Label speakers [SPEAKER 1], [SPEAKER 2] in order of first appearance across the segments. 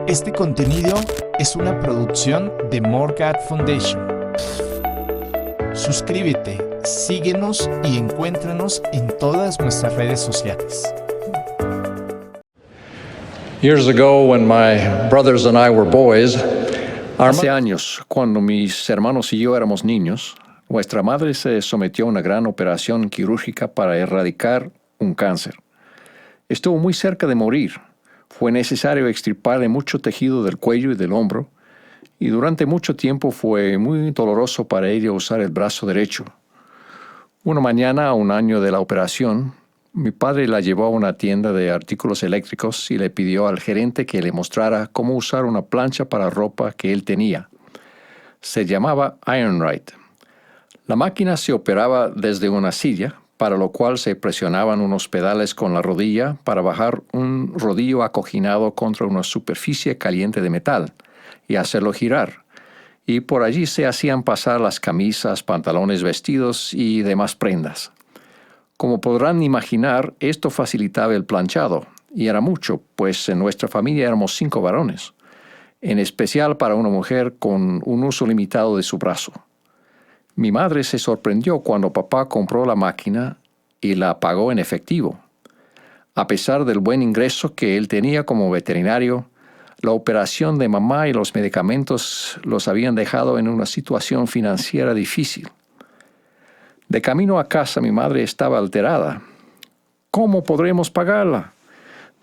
[SPEAKER 1] Este contenido es una producción de Morgat Foundation. Suscríbete, síguenos y encuéntranos en todas nuestras redes sociales.
[SPEAKER 2] Years ago, when my brothers and I were boys, hace años, cuando mis hermanos y yo éramos niños, nuestra madre se sometió a una gran operación quirúrgica para erradicar un cáncer. Estuvo muy cerca de morir. Fue necesario extirparle mucho tejido del cuello y del hombro, y durante mucho tiempo fue muy doloroso para ella usar el brazo derecho. Una mañana, a un año de la operación, mi padre la llevó a una tienda de artículos eléctricos y le pidió al gerente que le mostrara cómo usar una plancha para ropa que él tenía. Se llamaba Ironrite. La máquina se operaba desde una silla, para lo cual se presionaban unos pedales con la rodilla para bajar un rodillo acoginado contra una superficie caliente de metal y hacerlo girar. Y por allí se hacían pasar las camisas, pantalones, vestidos y demás prendas. Como podrán imaginar, esto facilitaba el planchado, y era mucho, pues en nuestra familia éramos 5 varones, en especial para una mujer con un uso limitado de su brazo. Mi madre se sorprendió cuando papá compró la máquina y la pagó en efectivo. A pesar del buen ingreso que él tenía como veterinario, la operación de mamá y los medicamentos los habían dejado en una situación financiera difícil. De camino a casa, mi madre estaba alterada. ¿Cómo podremos pagarla?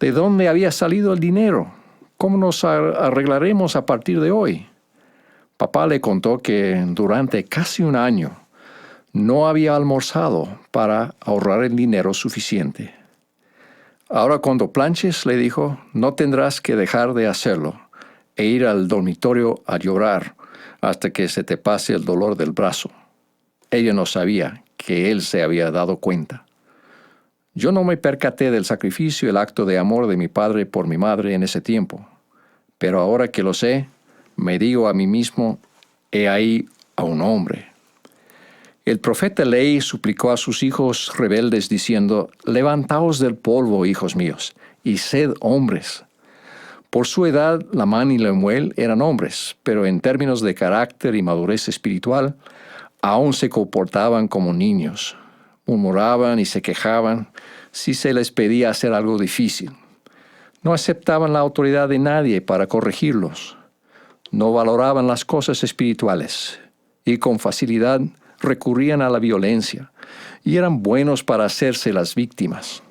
[SPEAKER 2] ¿De dónde había salido el dinero? ¿Cómo nos arreglaremos a partir de hoy? Papá le contó que durante casi un año no había almorzado para ahorrar el dinero suficiente. Ahora cuando planches, le dijo, no tendrás que dejar de hacerlo e ir al dormitorio a llorar hasta que se te pase el dolor del brazo. Ella no sabía que él se había dado cuenta. Yo no me percaté del sacrificio y el acto de amor de mi padre por mi madre en ese tiempo, pero ahora que lo sé, me digo a mí mismo, he ahí a un hombre. El profeta Ley suplicó a sus hijos rebeldes diciendo, levantaos del polvo, hijos míos, y sed hombres. Por su edad, Lamán y Lemuel eran hombres, pero en términos de carácter y madurez espiritual, aún se comportaban como niños. Murmuraban y se quejaban si se les pedía hacer algo difícil. No aceptaban la autoridad de nadie para corregirlos. No valoraban las cosas espirituales y con facilidad recurrían a la violencia y eran buenos para hacerse las víctimas.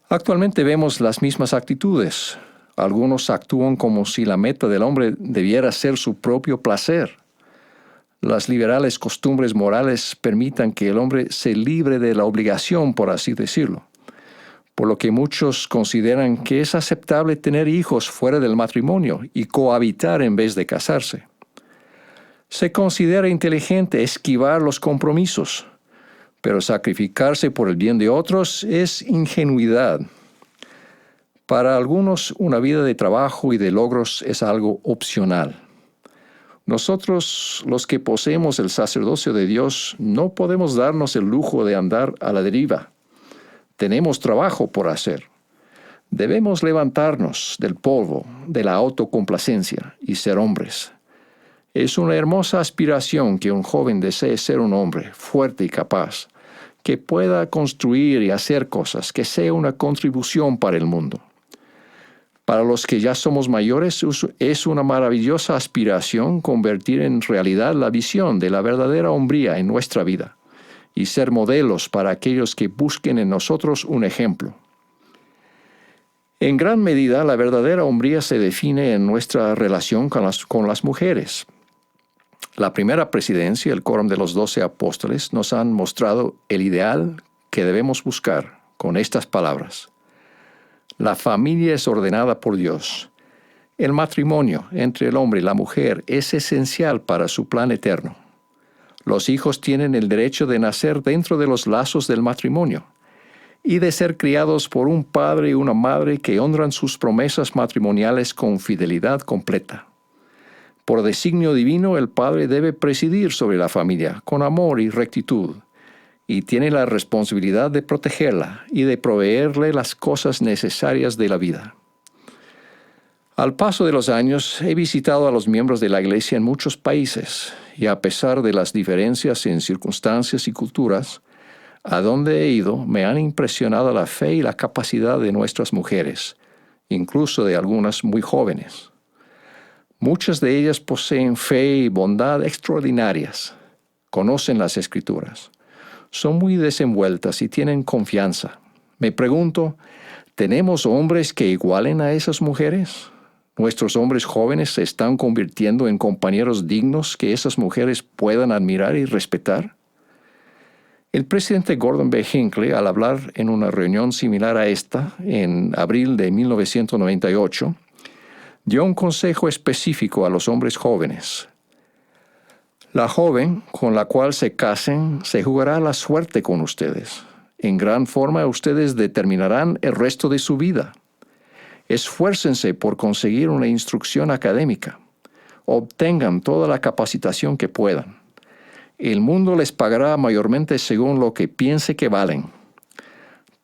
[SPEAKER 2] Actualmente vemos las mismas actitudes. Algunos actúan como si la meta del hombre debiera ser su propio placer. Las liberales costumbres morales permitan que el hombre se libre de la obligación, por así decirlo, por lo que muchos consideran que es aceptable tener hijos fuera del matrimonio y cohabitar en vez de casarse. Se considera inteligente esquivar los compromisos, pero sacrificarse por el bien de otros es ingenuidad. Para algunos, una vida de trabajo y de logros es algo opcional. Nosotros, los que poseemos el sacerdocio de Dios, no podemos darnos el lujo de andar a la deriva. Tenemos trabajo por hacer. Debemos levantarnos del polvo, de la autocomplacencia y ser hombres. Es una hermosa aspiración que un joven desee ser un hombre fuerte y capaz, que pueda construir y hacer cosas, que sea una contribución para el mundo. Para los que ya somos mayores, es una maravillosa aspiración convertir en realidad la visión de la verdadera hombría en nuestra vida y ser modelos para aquellos que busquen en nosotros un ejemplo. En gran medida, la verdadera hombría se define en nuestra relación con las mujeres. La primera presidencia, el Quórum de los 12 apóstoles, nos han mostrado el ideal que debemos buscar con estas palabras. La familia es ordenada por Dios. El matrimonio entre el hombre y la mujer es esencial para su plan eterno. Los hijos tienen el derecho de nacer dentro de los lazos del matrimonio y de ser criados por un padre y una madre que honran sus promesas matrimoniales con fidelidad completa. Por designio divino, el padre debe presidir sobre la familia con amor y rectitud, y tiene la responsabilidad de protegerla y de proveerle las cosas necesarias de la vida. Al paso de los años, he visitado a los miembros de la Iglesia en muchos países, y a pesar de las diferencias en circunstancias y culturas, a donde he ido me han impresionado la fe y la capacidad de nuestras mujeres, incluso de algunas muy jóvenes. Muchas de ellas poseen fe y bondad extraordinarias, conocen las Escrituras, son muy desenvueltas y tienen confianza. Me pregunto, ¿tenemos hombres que igualen a esas mujeres? ¿Nuestros hombres jóvenes se están convirtiendo en compañeros dignos que esas mujeres puedan admirar y respetar? El presidente Gordon B. Hinckley, al hablar en una reunión similar a esta, en abril de 1998, dio un consejo específico a los hombres jóvenes. La joven con la cual se casen se jugará la suerte con ustedes. En gran forma ustedes determinarán el resto de su vida. Esfuércense por conseguir una instrucción académica. Obtengan toda la capacitación que puedan. El mundo les pagará mayormente según lo que piense que valen.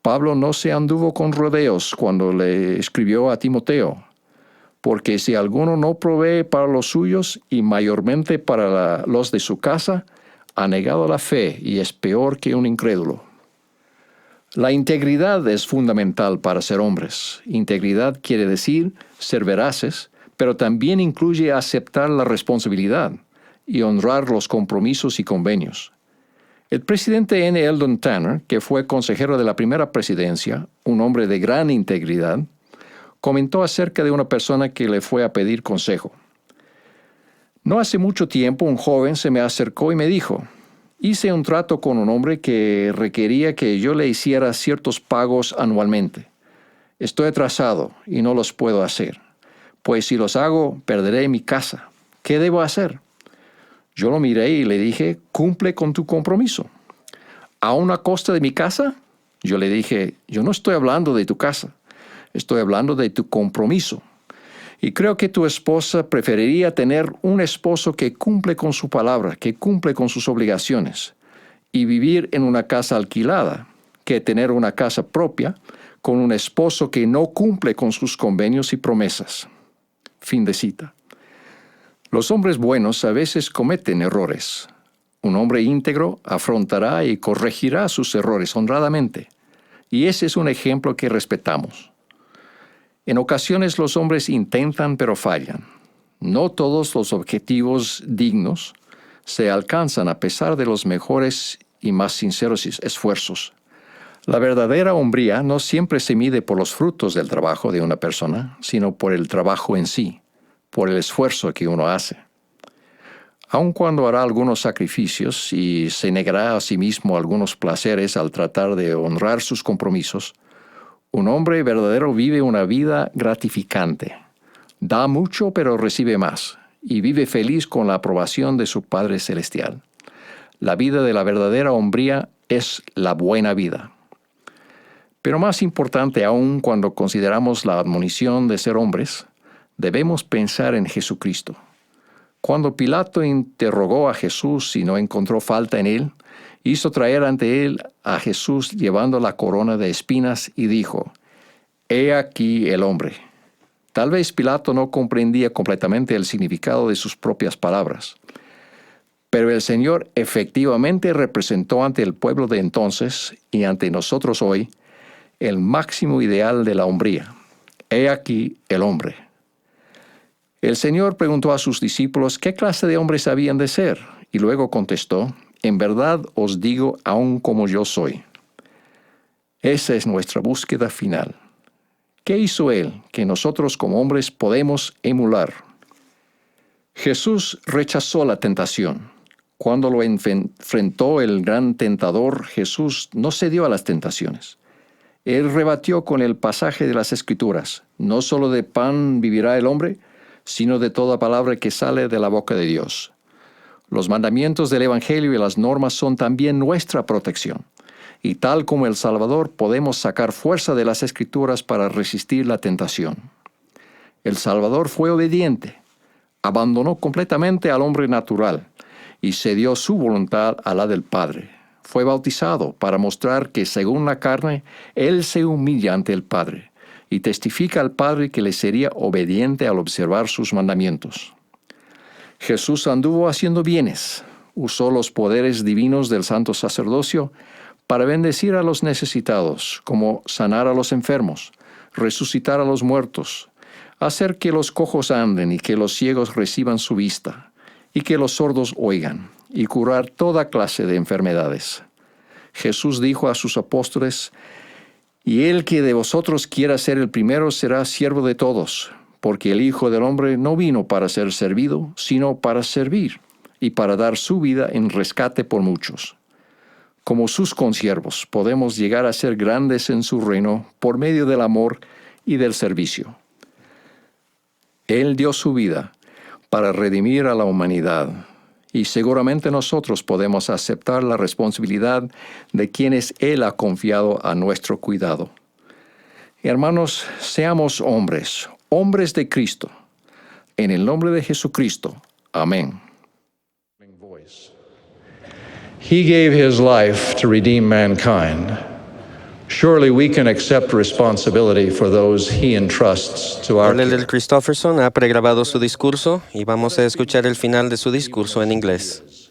[SPEAKER 2] Pablo no se anduvo con rodeos cuando le escribió a Timoteo, porque si alguno no provee para los suyos y mayormente para los de su casa, ha negado la fe y es peor que un incrédulo. La integridad es fundamental para ser hombres. Integridad quiere decir ser veraces, pero también incluye aceptar la responsabilidad y honrar los compromisos y convenios. El presidente N. Eldon Tanner, que fue consejero de la primera presidencia, un hombre de gran integridad, comentó acerca de una persona que le fue a pedir consejo. No hace mucho tiempo un joven se me acercó y me dijo, hice un trato con un hombre que requería que yo le hiciera ciertos pagos anualmente. Estoy atrasado y no los puedo hacer, pues si los hago perderé mi casa. ¿Qué debo hacer? Yo lo miré y le dije, cumple con tu compromiso. ¿A una costa de mi casa? Yo le dije, yo no estoy hablando de tu casa, estoy hablando de tu compromiso. Y creo que tu esposa preferiría tener un esposo que cumple con su palabra, que cumple con sus obligaciones, y vivir en una casa alquilada, que tener una casa propia con un esposo que no cumple con sus convenios y promesas. Fin de cita. Los hombres buenos a veces cometen errores. Un hombre íntegro afrontará y corregirá sus errores honradamente, y ese es un ejemplo que respetamos. En ocasiones los hombres intentan pero fallan. No todos los objetivos dignos se alcanzan a pesar de los mejores y más sinceros esfuerzos. La verdadera hombría no siempre se mide por los frutos del trabajo de una persona, sino por el trabajo en sí, por el esfuerzo que uno hace. Aun cuando hará algunos sacrificios y se negará a sí mismo algunos placeres al tratar de honrar sus compromisos, un hombre verdadero vive una vida gratificante. Da mucho pero recibe más, y vive feliz con la aprobación de su Padre Celestial. La vida de la verdadera hombría es la buena vida. Pero más importante aún cuando consideramos la admonición de ser hombres, debemos pensar en Jesucristo. Cuando Pilato interrogó a Jesús y no encontró falta en él, hizo traer ante él a Jesús llevando la corona de espinas y dijo, «He aquí el hombre». Tal vez Pilato no comprendía completamente el significado de sus propias palabras, pero el Señor efectivamente representó ante el pueblo de entonces y ante nosotros hoy el máximo ideal de la hombría. «He aquí el hombre». El Señor preguntó a sus discípulos qué clase de hombres habían de ser, y luego contestó, «En verdad os digo, aun como yo soy». Esa es nuestra búsqueda final. ¿Qué hizo Él que nosotros como hombres podemos emular? Jesús rechazó la tentación. Cuando lo enfrentó el gran tentador, Jesús no cedió a las tentaciones. Él rebatió con el pasaje de las Escrituras, no solo de pan vivirá el hombre, sino de toda palabra que sale de la boca de Dios. Los mandamientos del Evangelio y las normas son también nuestra protección. Y tal como el Salvador podemos sacar fuerza de las Escrituras para resistir la tentación. El Salvador fue obediente, abandonó completamente al hombre natural y cedió su voluntad a la del Padre. Fue bautizado para mostrar que según la carne, Él se humilla ante el Padre y testifica al Padre que le sería obediente al observar sus mandamientos. Jesús anduvo haciendo bienes, usó los poderes divinos del santo sacerdocio para bendecir a los necesitados, como sanar a los enfermos, resucitar a los muertos, hacer que los cojos anden y que los ciegos reciban su vista, y que los sordos oigan, y curar toda clase de enfermedades. Jesús dijo a sus apóstoles: «Y el que de vosotros quiera ser el primero será siervo de todos, porque el Hijo del Hombre no vino para ser servido, sino para servir, y para dar su vida en rescate por muchos». Como sus consiervos podemos llegar a ser grandes en su reino por medio del amor y del servicio. Él dio su vida para redimir a la humanidad, y seguramente nosotros podemos aceptar la responsabilidad de quienes Él ha confiado a nuestro cuidado. Hermanos, seamos hombres de Cristo. En el nombre de Jesucristo. Amén. He gave his life to redeem mankind. Surely we can accept responsibility for those he entrusts to our
[SPEAKER 3] El del Christofferson ha pregrabado su discurso y vamos a escuchar el final de su discurso en inglés.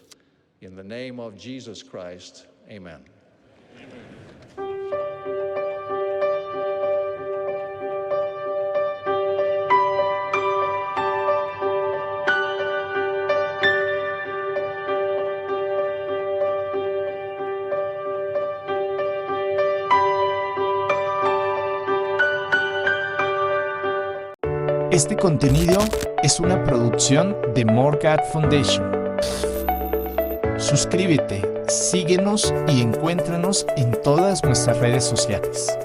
[SPEAKER 2] In the name of Jesus Christ, amen.
[SPEAKER 1] Este contenido es una producción de More God Foundation. Suscríbete, síguenos y encuéntranos en todas nuestras redes sociales.